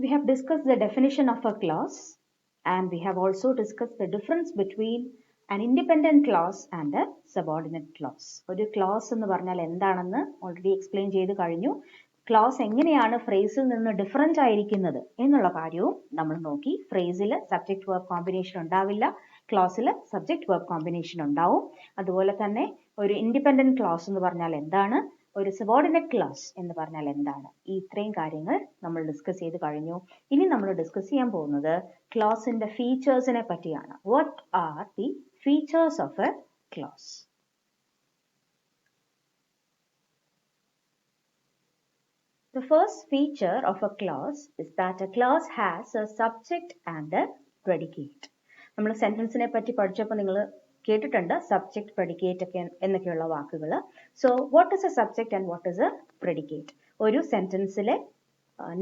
We have discussed the definition of a clause, and we have also discussed the difference between an independent clause and a subordinate clause. ഒരു clause എന്ന് പറഞ്ഞാൽ എന്താണെന്ന് already explain ചെയ്ത് കഴിഞ്ഞു. Close എങ്ങനെയാണ് ഫ്രേസിൽ നിന്ന് different ആയിരിക്കുന്നത് എന്നുള്ള കാര്യവും നമ്മൾ നോക്കി. ഫ്രേസിൽ സബ്ജക്റ്റ് വെർബ് കോമ്പിനേഷൻ ഉണ്ടാവില്ല, ക്ലോസിൽ സബ്ജക്റ്റ് വെർബ് കോമ്പിനേഷൻ ഉണ്ടാവും. അതുപോലെ തന്നെ ഒരു ഇൻഡിപെൻഡന്റ് ക്ലോസ് എന്ന് പറഞ്ഞാൽ എന്താണ്, ഒരു സബോർഡിനേറ്റ് ക്ലോസ് എന്ന് പറഞ്ഞാൽ എന്താണ്, ഈ ഇത്രയും കാര്യങ്ങൾ നമ്മൾ ഡിസ്കസ് ചെയ്ത് കഴിഞ്ഞു. ഇനി നമ്മൾ ഡിസ്കസ് ചെയ്യാൻ പോകുന്നത് ക്ലോസിന്റെ ഫീച്ചേഴ്സിനെ പറ്റിയാണ്. What are the features of A close? The first feature of a clause is that a clause has a subject and a predicate. നമ്മൾ സെന്റൻസിനെ പറ്റി പഠിച്ചപ്പോൾ നിങ്ങൾ കേട്ടിട്ടുണ്ട് സബ്ജക്ട് പ്രെഡിക്കേറ്റ് ഒക്കെ എന്നൊക്കെയുള്ള വാക്കുകൾ. So what is A subject and what is A predicate? ഒരു സെന്റൻസിലെ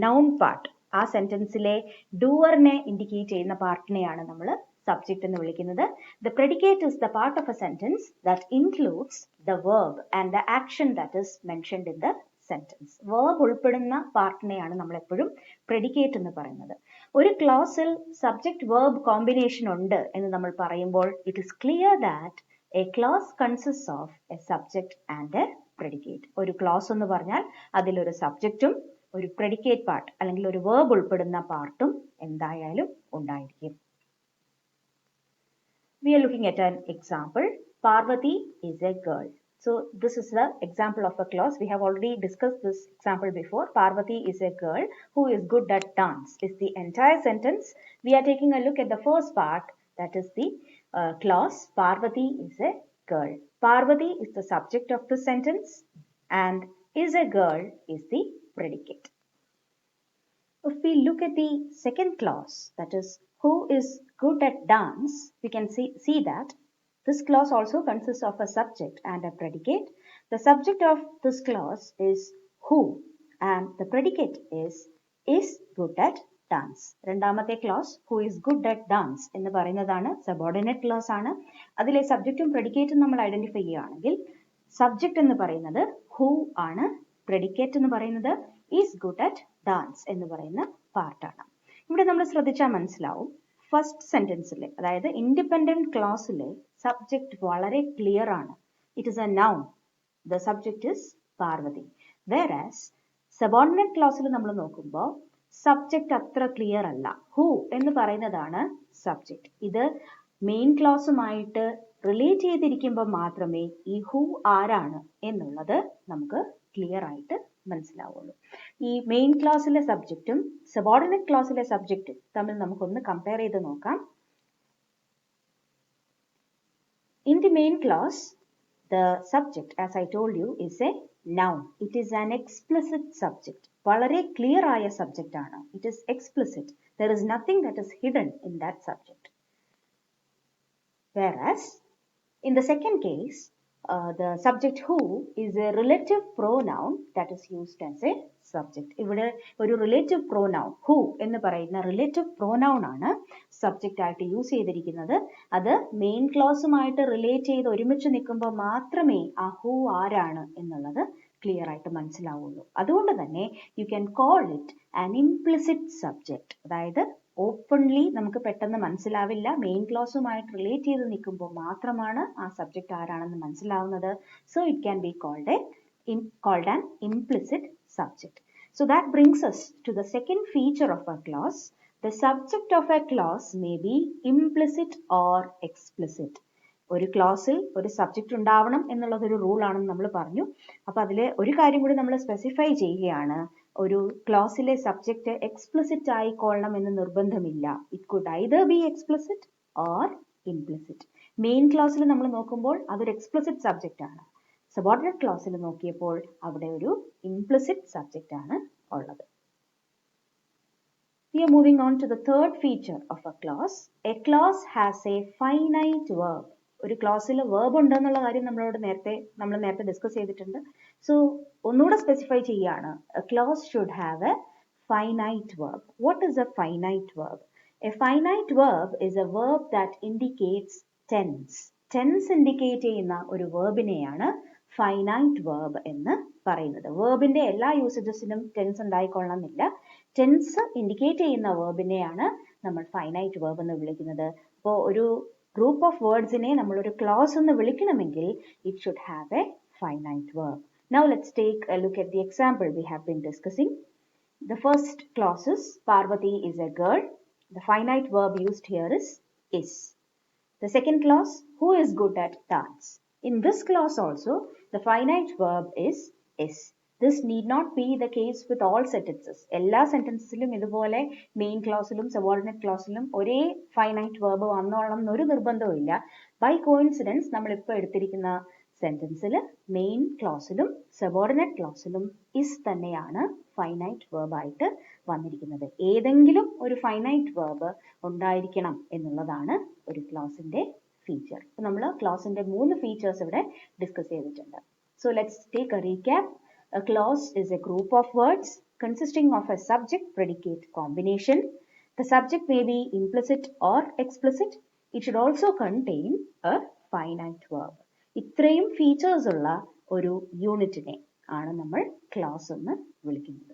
noun part, ആ സെന്റൻസിലെ ഡൂവറിനെ ഇൻഡിക്കേറ്റ് ചെയ്യുന്ന പാർട്ടിനെയാണ് നമ്മൾ സബ്ജക്ട് എന്ന് വിളിക്കുന്നത്. The predicate is the part of A sentence that includes the verb and the action that is mentioned in the sentence. Verb ഉൾപ്പെടുന്ന പാർട്ടിനെയാണ് നമ്മൾ എപ്പോഴും predicate എന്ന് പറയുന്നത്. ഒരു ക്ലോസിൽ സബ്ജക്ട് വേർബ് കോമ്പിനേഷൻ ഉണ്ട് എന്ന് നമ്മൾ പറയുമ്പോൾ it is clear that A close consist of A subject and A predicate. ഒരു ക്ലോസ് എന്ന് പറഞ്ഞാൽ അതിലൊരു സബ്ജക്റ്റും ഒരു പ്രെഡിക്കേറ്റ് പാർട്ട് അല്ലെങ്കിൽ ഒരു വേർബ് ഉൾപ്പെടുന്ന പാർട്ടും എന്തായാലും ഉണ്ടായിരിക്കും. We are looking at an example. Parvati is a girl. So this is the example of a clause. We have already discussed this example before. Parvati is a girl who is good at dance is the entire sentence. We are taking a look at the first part, that is the clause. Parvati is a girl. Parvati is the subject of the sentence and is a girl is the predicate. If we look at the second clause, that is who is good at dance, we can see that this clause also consists of a subject and a predicate. The subject of this clause is who and the predicate is good at dance. രണ്ടാമത്തെ clause who is good at dance എന്ന് പറയുന്നതാണ് subordinate clause ആണ്. അതിലെ സബ്ജക്റ്റും പ്രെഡിക്കേറ്റും നമ്മൾ identify ചെയ്യുകയാണെങ്കിൽ subject എന്ന് പറയുന്നത് who ആണ്, പ്രെഡിക്കേറ്റ് എന്ന് പറയുന്നത് is good at dance എന്ന് പറയുന്ന പാർട്ടാണ്. ഇവിടെ നമ്മൾ ശ്രദ്ധിച്ചാൽ മനസ്സിലാവും ഫസ്റ്റ് സെന്റൻസിലെ, അതായത് ഇൻഡിപെൻഡന്റ് ക്ലോസിലെ സബ്ജക്റ്റ് വളരെ ക്ലിയർ ആണ്. It is a noun. The subject is Parvati. Whereas subordinate ക്ലോസിൽ നമ്മൾ നോക്കുമ്പോൾ സബ്ജക്റ്റ് അത്ര ക്ലിയർ അല്ല. ഹു എന്ന് പറയുന്നതാണ് സബ്ജക്റ്റ്. ഇത് മെയിൻ ക്ലോസുമായിട്ട് റിലേറ്റ് ചെയ്തിരിക്കുമ്പോൾ മാത്രമേ ഈ ഹു ആരാണ് എന്നുള്ളത് നമുക്ക് ക്ലിയർ ആയിട്ട് മനസ്സിലാവുള്ളൂ. ഈ മെയിൻ ക്ലോസിലെ സബ്ജക്റ്റും സബോർഡിനേറ്റ് ക്ലോസിലെ സബ്ജക്റ്റും തമ്മിൽ നമുക്കൊന്ന് കമ്പയർ ചെയ്ത് നോക്കാം. In the main clause, the subject, as I told you, is a noun. It is an explicit subject. വളരെ ക്ലിയർ ആയ സബ്ജക്റ്റ് ആണ്. It is explicit. There is nothing that is hidden in that subject. Whereas, in the second case, the subject who is a relative pronoun that is used as a subject. ഇവിടെ ഒരു relative pronoun who എന്ന് പറയുന്ന relative pronoun ആണ് subject ആയിട്ട് use ചെയ്തിരിക്കുന്നത്. അത് main ക്ലോസുമായിട്ട് relate ചെയ്ത് ഒരുമിച്ച് നിൽക്കുമ്പോൾ മാത്രമേ ആ ഹു ആരാണ് എന്നുള്ളത് ക്ലിയർ ആയിട്ട് മനസ്സിലാവുള്ളൂ. അതുകൊണ്ട് തന്നെ you can call it an implicit subject. അതായത് ഓപ്പൺലി നമുക്ക് പെട്ടെന്ന് മനസ്സിലാവില്ല, മെയിൻ ക്ലോസുമായിട്ട് റിലേറ്റ് ചെയ്ത് നിൽക്കുമ്പോൾ മാത്രമാണ് ആ സബ്ജക്റ്റ് ആരാണെന്ന് മനസ്സിലാവുന്നത്. So it can be called an implicit subject. So that brings us to the second feature of a clause. The subject of a clause may be implicit or explicit. ഒരു ക്ലോസിൽ ഒരു subject ഉണ്ടാവണം എന്നുള്ളത് ഒരു rule ആണെന്ന് നമ്മൾ പറഞ്ഞു. അപ്പൊ അതിലെ ഒരു കാര്യം കൂടി നമ്മൾ സ്പെസിഫൈ ചെയ്യുകയാണ്. ഒരു ക്ലോസിലെ സബ്ജക്റ്റ് എക്സ്പ്ലിസിറ്റ് ആയിക്കൊള്ളണം എന്ന് നിർബന്ധമില്ല. It could either be explicit or implicit. Main ക്ലോസിൽ നമ്മൾ നോക്കുമ്പോൾ അതൊരു എക്സ്പ്ലിസിറ്റ് സബ്ജക്റ്റ് ആണ്. സബോർഡിനേറ്റ് ക്ലോസിൽ നോക്കിയപ്പോൾ അവിടെ ഒരു ഇംപ്ലിസിറ്റ് സബ്ജക്റ്റ് ആണ് ഉള്ളത്. We are moving on to the third feature of a clause. A clause has a finite verb. ഒരു ക്ലോസിൽ വേർബ് ഉണ്ടെന്നുള്ള കാര്യം നമ്മൾ നേരത്തെ ഡിസ്കസ് ചെയ്തിട്ടുണ്ട്. സോ ഒന്നുകൂടെ സ്പെസിഫൈ ചെയ്യാണ്. A clause should have a finite verb. What is a finite verb? A finite verb is a verb that indicates tense. Tense indicate ചെയ്യുന്ന ഒരു വേർബിനെയാണ് ഫൈനൈറ്റ് വേർബ് എന്ന് പറയുന്നത്. വേർബിന്റെ എല്ലാ യൂസേജസിനും ടെൻസ് ഉണ്ടായിക്കൊള്ളണമെന്നില്ല. ടെൻസ് ഇൻഡിക്കേറ്റ് ചെയ്യുന്ന വേർബിനെയാണ് നമ്മൾ ഫൈനൈറ്റ് വേർബ് എന്ന് വിളിക്കുന്നത്. അപ്പോൾ ഒരു ഗ്രൂപ്പ് ഓഫ് വേർഡ്സിനെ നമ്മളൊരു ക്ലോസ് എന്ന് വിളിക്കണമെങ്കിൽ it should have a finite verb. Now let's take a look at the example we have been discussing. The first clause is Parvati is a girl. The finite verb used here is. The second clause, who is good at dance. In this clause also, the finite verb is. This need not be the case with all sentences. എല്ലാ സെന്റൻസിലും ഇതുപോലെ main ക്ലോസിലും subordinate ക്ലോസിലും ഒരേ finite verb വന്നോളണം എന്നൊരു നിർബന്ധവുമില്ല. By coincidence നമ്മൾ ഇപ്പോൾ എടുത്തിരിക്കുന്ന സെന്റൻസിൽ main ക്ലോസിലും subordinate ക്ലോസിലും is തന്നെയാണ് finite verb ആയിട്ട് വന്നിരിക്കുന്നത്. ഏതെങ്കിലും ഒരു ഫൈനൈറ്റ് വേർബ് ഉണ്ടായിരിക്കണം എന്നുള്ളതാണ് ഒരു ക്ലോസിന്റെ ഫീച്ചർ. അപ്പോൾ നമ്മൾ ക്ലോസിന്റെ 3 ഫീച്ചേഴ്സ് ഇവിടെ ഡിസ്കസ് ചെയ്തിട്ടുണ്ട്. So let's take a recap. A clause is a group of words consisting of a subject-predicate combination. The subject may be implicit or explicit. It should also contain a finite verb. ഇത്രയും features ഉള്ള ഒരു യൂണിറ്റിനെ ആണ് നമ്മൾ close എന്ന് വിളിക്കുന്നത്.